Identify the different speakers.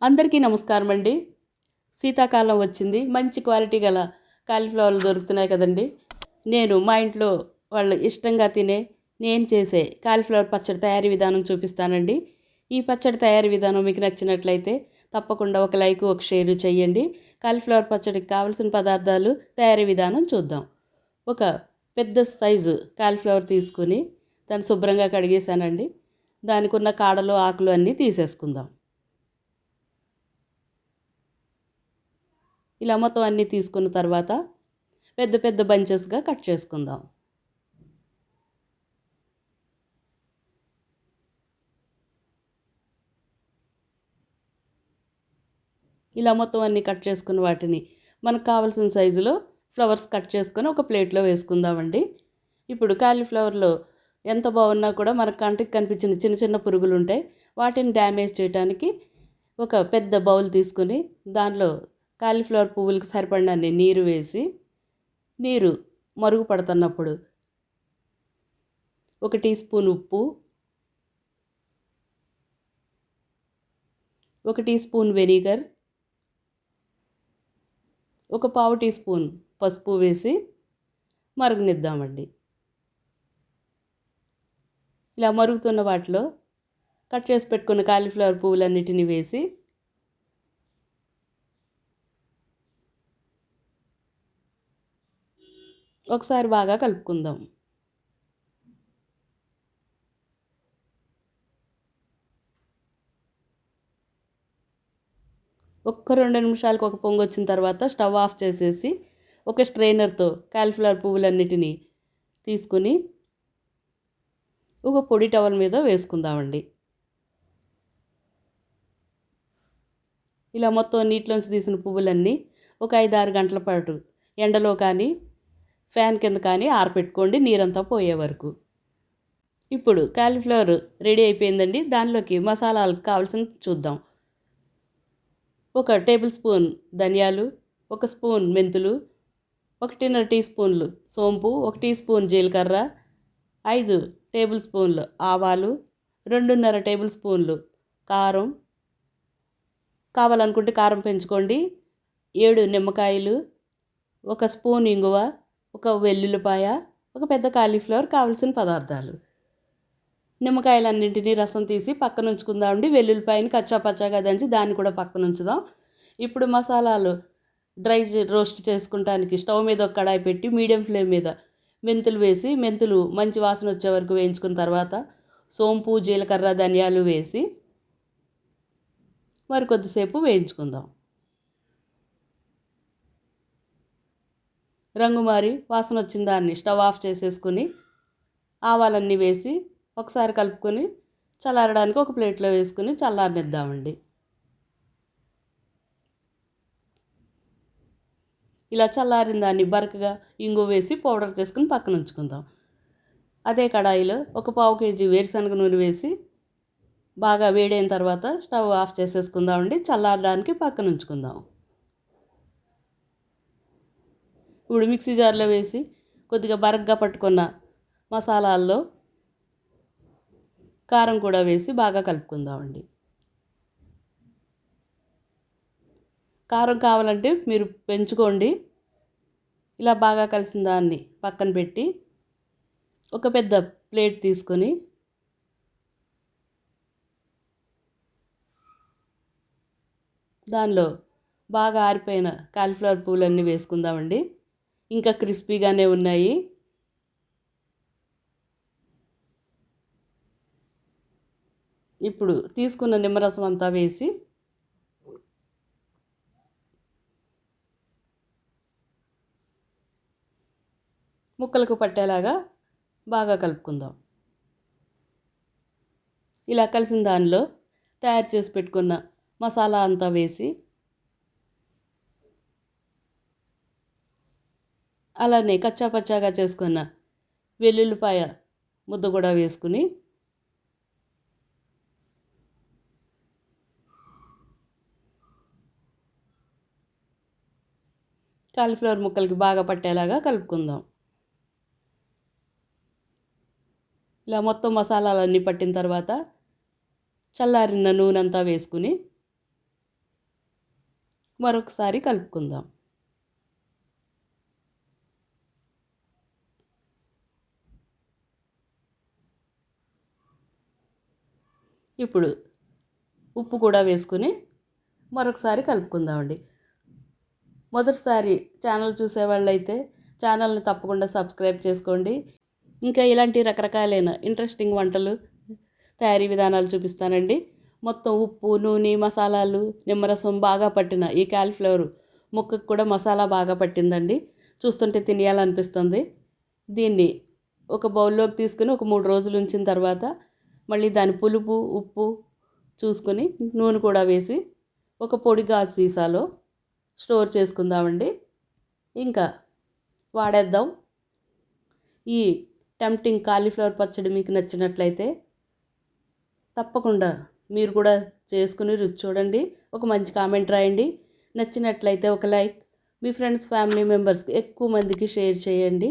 Speaker 1: అందరికీ నమస్కారం అండి. శీతాకాలం వచ్చింది. మంచి క్వాలిటీ గల కాలీఫ్లవర్లు దొరుకుతున్నాయి కదండి. నేను మా ఇంట్లో వాళ్ళు ఇష్టంగా తినే నేను చేసే కాలీఫ్లవర్ పచ్చడి తయారీ విధానం చూపిస్తానండి. ఈ పచ్చడి తయారీ విధానం మీకు నచ్చినట్లయితే తప్పకుండా ఒక లైక్ ఒక షేర్ చేయండి. కాలీఫ్లవర్ పచ్చడికి కావలసిన పదార్థాలు తయారీ విధానం చూద్దాం. ఒక పెద్ద సైజు కాలీఫ్లవర్ తీసుకుని దాన్ని శుభ్రంగా కడిగేసానండి. దానికి ఉన్న కాడలు ఆకులు అన్నీ తీసేసుకుందాం. ఇలా మొత్తం అన్నీ తీసుకున్న తర్వాత పెద్ద పెద్ద బంచెస్గా కట్ చేసుకుందాం. ఇలా మొత్తం అన్నీ కట్ చేసుకున్న వాటిని మనకు కావాల్సిన సైజులో ఫ్లవర్స్ కట్ చేసుకొని ఒక ప్లేట్లో వేసుకుందామండి. ఇప్పుడు కాలీఫ్లవర్లో ఎంత బాగున్నా కూడా మన కంటికి కనిపించిన చిన్న చిన్న పురుగులు ఉంటాయి. వాటిని డ్యామేజ్ చేయడానికి ఒక పెద్ద బౌల్ తీసుకొని దానిలో కాలీఫ్లవర్ పువ్వులకు సరిపడినన్ని నీరు వేసి, నీరు మరుగుపడుతున్నప్పుడు 1 టీ స్పూన్ ఉప్పు, 1 tea spoon vinegar, 1/4 tea spoon పసుపు వేసి మరుగునిద్దామండి. ఇలా మరుగుతున్న వాటిలో కట్ చేసి పెట్టుకున్న కాలీఫ్లవర్ పువ్వులన్నిటిని వేసి ఒకసారి బాగా కలుపుకుందాం. ఒక్క 2 నిమిషాలకు ఒక పొంగు వచ్చిన తర్వాత స్టవ్ ఆఫ్ చేసేసి ఒక స్ట్రైనర్తో కాలీఫ్లవర్ పువ్వులన్నిటినీ తీసుకుని ఒక పొడి టవల్ మీద వేసుకుందామండి. ఇలా మొత్తం నీటిలోంచి తీసిన పువ్వులన్నీ ఒక 5-6 గంటల పాటు ఎండలో కానీ ఫ్యాన్ కింద కానీ ఆరపెట్టుకోండి, నీరంతా పోయే వరకు. ఇప్పుడు కాలీఫ్లవర్ రెడీ అయిపోయిందండి. దానిలోకి మసాలాలకు కావాల్సినవి చూద్దాం. 1 టేబుల్ స్పూన్ ధనియాలు, 1 స్పూన్ మెంతులు, 1.5 టీ స్పూన్లు సోంపు, 1 టీ స్పూన్ జీలకర్ర, 5 టేబుల్ స్పూన్లు ఆవాలు, 2.5 టేబుల్ స్పూన్లు కారం, కావాలనుకుంటే కారం పెంచుకోండి, 7 నిమ్మకాయలు, 1 స్పూన్ ఇంగువ, 1 వెల్లుల్లిపాయ, 1 పెద్ద కాలీఫ్లవర్ కావాల్సిన పదార్థాలు. నిమ్మకాయలన్నింటినీ రసం తీసి పక్కన ఉంచుకుందామండి. వెల్లుల్లిపాయని కచ్చాపచ్చాగా దంచి దాన్ని కూడా పక్కన ఉంచుదాం. ఇప్పుడు మసాలాలు డ్రై రోస్ట్ చేసుకుంటానికి స్టవ్ మీద ఒక కడాయి పెట్టి మీడియం ఫ్లేమ్ మీద మెంతులు వేసి, మెంతులు మంచి వాసన వచ్చే వరకు వేయించుకున్న తర్వాత సోంపు, జీలకర్ర, ధనియాలు వేసి మరి కొద్దిసేపు వేయించుకుందాం. రంగు మారి వాసన వచ్చిన దాన్ని స్టవ్ ఆఫ్ చేసేసుకుని ఆవాలన్నీ వేసి ఒకసారి కలుపుకొని చల్లారడానికి ఒక ప్లేట్లో వేసుకుని చల్లారనిద్దామండి. ఇలా చల్లారిన దాన్ని బరకగా ఇంగువ వేసి పౌడర్ చేసుకుని పక్కన ఉంచుకుందాం. అదే కడాయిలో ఒక 1/4 కేజీ వేరుశనగ నూనె వేసి బాగా వేడైన తర్వాత స్టవ్ ఆఫ్ చేసేసుకుందామండి. చల్లారడానికి పక్కన ఉంచుకుందాం. ఇప్పుడు మిక్సీ జార్లో వేసి కొద్దిగా బరగ్గా పట్టుకున్న మసాలాల్లో కారం కూడా వేసి బాగా కలుపుకుందామండి. కారం కావాలంటే మీరు పెంచుకోండి. ఇలా బాగా కలిసిన దాన్ని పక్కన పెట్టి ఒక పెద్ద ప్లేట్ తీసుకొని దానిలో బాగా ఆరిపోయిన కాలీఫ్లవర్ పువ్వులన్నీ వేసుకుందామండి. ఇంకా క్రిస్పీగానే ఉన్నాయి. ఇప్పుడు తీసుకున్న నిమ్మరసం అంతా వేసి ముక్కలకు పట్టేలాగా బాగా కలుపుకుందాం. ఇలా కలిసిన దానిలో తయారు చేసి పెట్టుకున్న మసాలా అంతా వేసి అలానే కచ్చాపచ్చాగా చేసుకున్న వెల్లుల్లిపాయ ముద్ద కూడా వేసుకుని కాలీఫ్లవర్ ముక్కలకి బాగా పట్టేలాగా కలుపుకుందాం. ఇలా మొత్తం మసాలాలన్నీ పట్టిన తర్వాత చల్లారిన నూనె అంతా వేసుకుని మరొకసారి కలుపుకుందాం. ఇప్పుడు ఉప్పు కూడా వేసుకుని మరొకసారి కలుపుకుందామండి. మొదటిసారి ఛానల్ చూసేవాళ్ళైతే ఛానల్ని తప్పకుండా సబ్స్క్రైబ్ చేసుకోండి. ఇంకా ఇలాంటి రకరకాలైన ఇంట్రెస్టింగ్ వంటలు తయారీ విధానాలు చూపిస్తానండి. మొత్తం ఉప్పు, నూనె, మసాలాలు, నిమ్మరసం బాగా పట్టిన ఈ కాలీఫ్లవర్ ముక్కకు కూడా మసాలా బాగా పట్టిందండి. చూస్తుంటే తినేయాలనిపిస్తుంది. దీన్ని ఒక బౌల్లోకి తీసుకుని ఒక 3 రోజులు ఉంచిన తర్వాత మళ్ళీ దాని పులుపు, ఉప్పు చూసుకొని నూనె కూడా వేసి ఒక పొడి గాజు సీసాలో స్టోర్ చేసుకుందామండి. ఇంకా వాడేద్దాం. ఈ టెంప్టింగ్ కాలీఫ్లవర్ పచ్చడి మీకు నచ్చినట్లయితే తప్పకుండా మీరు కూడా చేసుకుని రుచి చూడండి. ఒక మంచి కామెంట్ రాయండి. నచ్చినట్లయితే ఒక లైక్, మీ ఫ్రెండ్స్ ఫ్యామిలీ మెంబర్స్కి ఎక్కువ మందికి షేర్ చేయండి.